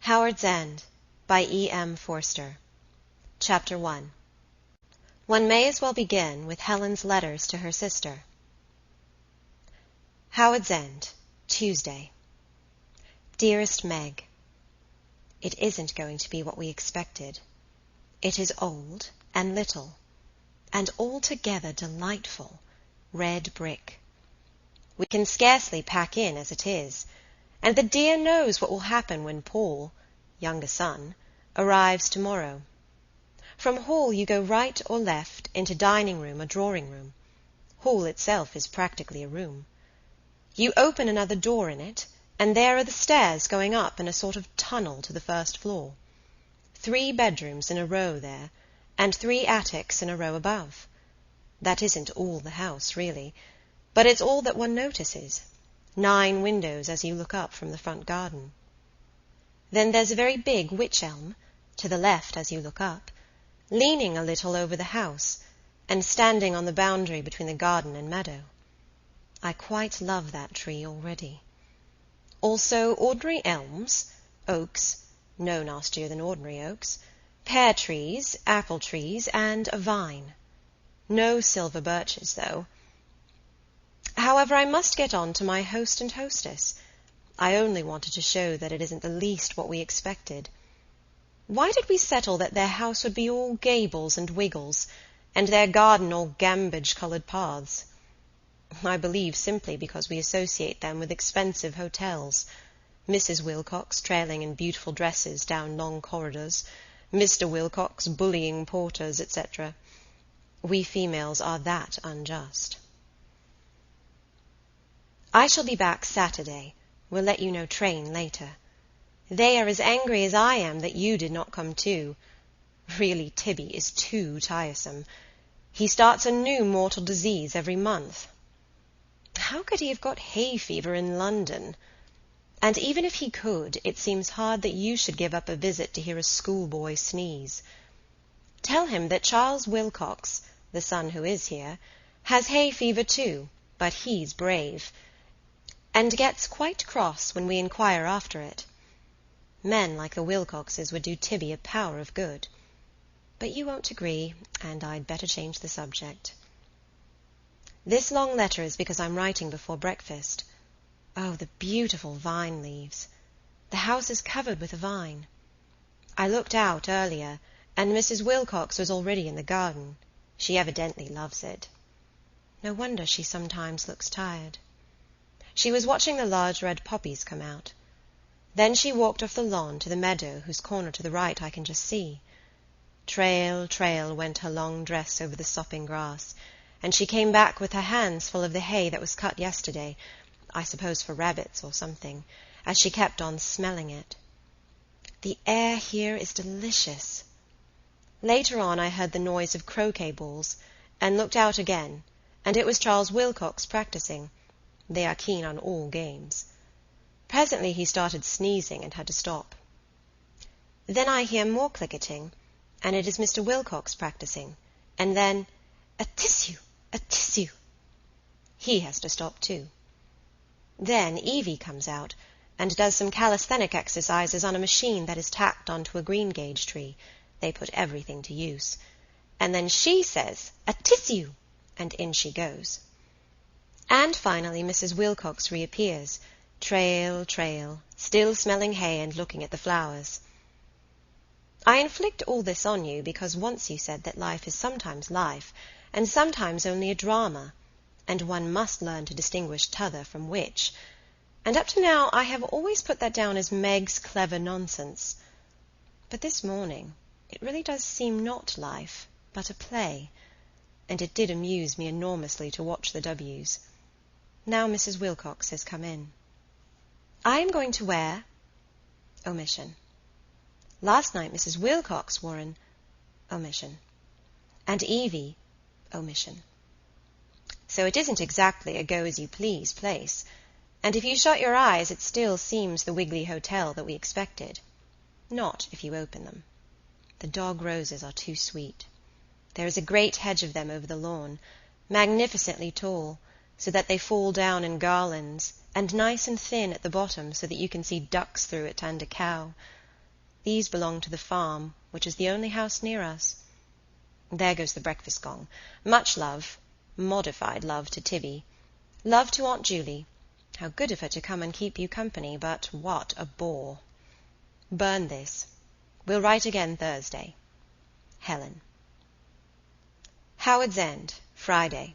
Howard's End by E. M. Forster. Chapter 1. One may as well begin with Helen's letters to her sister. Howard's End, Tuesday. Dearest Meg, it isn't going to be what we expected. It is old and little, and altogether delightful, red brick. We can scarcely pack in as it is, and the dear knows what will happen when Paul, younger son, arrives tomorrow. From hall you go right or left into dining room or drawing room. Hall itself is practically a room. You open another door in it, and there are the stairs going up in a sort of tunnel to the first floor. 3 bedrooms in a row there, and 3 attics in a row above. That isn't all the house, really, but it's all that one notices. 9 windows as you look up from the front garden. Then there's a very big wych-elm, to the left as you look up, leaning a little over the house, and standing on the boundary between the garden and meadow. I quite love that tree already. Also ordinary elms, oaks, no nastier than ordinary oaks, pear trees, apple trees, and a vine. No silver birches, though. However, I must get on to my host and hostess. I only wanted to show that it isn't the least what we expected. Why did we settle that their house would be all gables and wiggles, and their garden all gambage-coloured paths? I believe simply because we associate them with expensive hotels, Mrs. Wilcox trailing in beautiful dresses down long corridors, Mr. Wilcox bullying porters, etc. We females are that unjust. I shall be back Saturday. We'll let you know train later. They are as angry as I am that you did not come too. Really, Tibby is too tiresome. He starts a new mortal disease every month. How could he have got hay fever in London? And even if he could, it seems hard that you should give up a visit to hear a schoolboy sneeze. Tell him that Charles Wilcox, the son who is here, has hay fever too, but he's brave, and gets quite cross when we inquire after it. Men like the Wilcoxes would do Tibby a power of good. But you won't agree, and I'd better change the subject. This long letter is because I'm writing before breakfast. Oh, the beautiful vine leaves. The house is covered with a vine. I looked out earlier, and Mrs. Wilcox was already in the garden. She evidently loves it. No wonder she sometimes looks tired. She was watching the large red poppies come out. Then she walked off the lawn to the meadow whose corner to the right I can just see. Trail, trail went her long dress over the sopping grass, and she came back with her hands full of the hay that was cut yesterday, I suppose for rabbits or something, as she kept on smelling it. The air here is delicious. Later on I heard the noise of croquet balls, and looked out again, and it was Charles Wilcox practising. They are keen on all games. Presently he started sneezing and had to stop. Then I hear more clicketing, and it is Mr. Wilcox practising, and then a tissue, a tissue. He has to stop too. Then Evie comes out and does some calisthenic exercises on a machine that is tacked onto a greengage tree. They put everything to use. And then she says, a tissue, and in she goes. And finally Mrs. Wilcox reappears, trail, trail, still smelling hay and looking at the flowers. I inflict all this on you because once you said that life is sometimes life, and sometimes only a drama, and one must learn to distinguish t'other from which, and up to now I have always put that down as Meg's clever nonsense. But this morning it really does seem not life, but a play, and it did amuse me enormously to watch the W's. Now Mrs. Wilcox has come in. I am going to wear... omission. Last night Mrs. Wilcox wore an... omission. And Evie... omission. So it isn't exactly a go-as-you-please place, and if you shut your eyes it still seems the Wiggly Hotel that we expected. Not if you open them. The dog roses are too sweet. There is a great hedge of them over the lawn, magnificently tall, so that they fall down in garlands, and nice and thin at the bottom so that you can see ducks through it and a cow. These belong to the farm, which is the only house near us. There goes the breakfast gong. Much love, modified love to Tibby. Love to Aunt Julie. How good of her to come and keep you company, but what a bore. Burn this. We'll write again Thursday. Helen. Howard's End, Friday.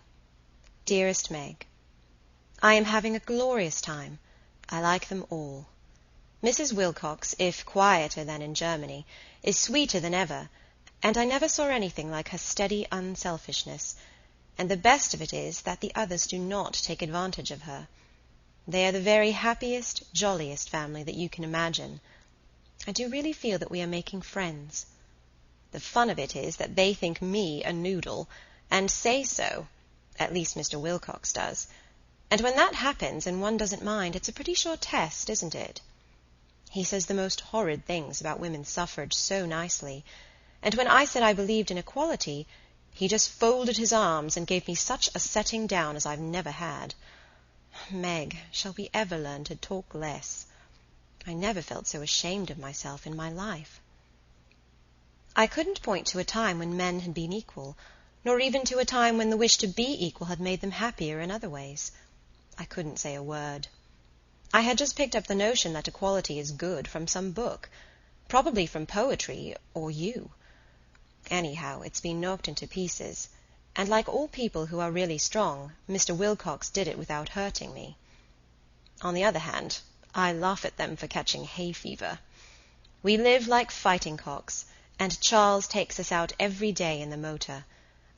Dearest Meg, I am having a glorious time. I like them all. Mrs. Wilcox, if quieter than in Germany, is sweeter than ever, and I never saw anything like her steady unselfishness, and the best of it is that the others do not take advantage of her. They are the very happiest, jolliest family that you can imagine. I do really feel that we are making friends. The fun of it is that they think me a noodle, and say so. At least Mr. Wilcox does. And when that happens and one doesn't mind, it's a pretty sure test, isn't it? He says the most horrid things about women's suffrage so nicely, and when I said I believed in equality, he just folded his arms and gave me such a setting down as I've never had. Meg, shall we ever learn to talk less? I never felt so ashamed of myself in my life. I couldn't point to a time when men had been equal, nor even to a time when the wish to be equal had made them happier in other ways. I couldn't say a word. I had just picked up the notion that equality is good from some book, probably from poetry, or you. Anyhow, it's been knocked into pieces, and like all people who are really strong, Mr. Wilcox did it without hurting me. On the other hand, I laugh at them for catching hay fever. We live like fighting cocks, and Charles takes us out every day in the motor,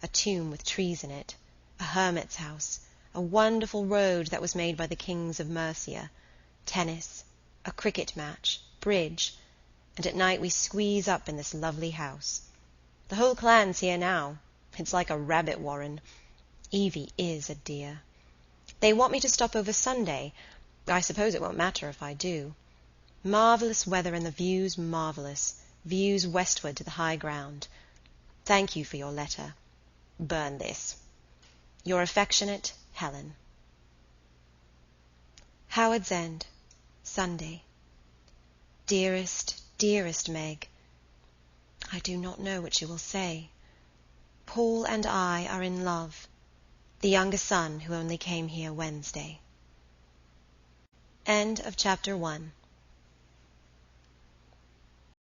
a tomb with trees in it, a hermit's house, a wonderful road that was made by the kings of Mercia, tennis, a cricket match, bridge, and at night we squeeze up in this lovely house. The whole clan's here now. It's like a rabbit warren. Evie is a dear. They want me to stop over Sunday. I suppose it won't matter if I do. Marvellous weather and the views marvellous. Views westward to the high ground. Thank you for your letter. Burn this. Your affectionate Helen. Howard's End, Sunday. Dearest, dearest Meg, I do not know what you will say. Paul and I are in love, the younger son who only came here Wednesday. End of Chapter 1.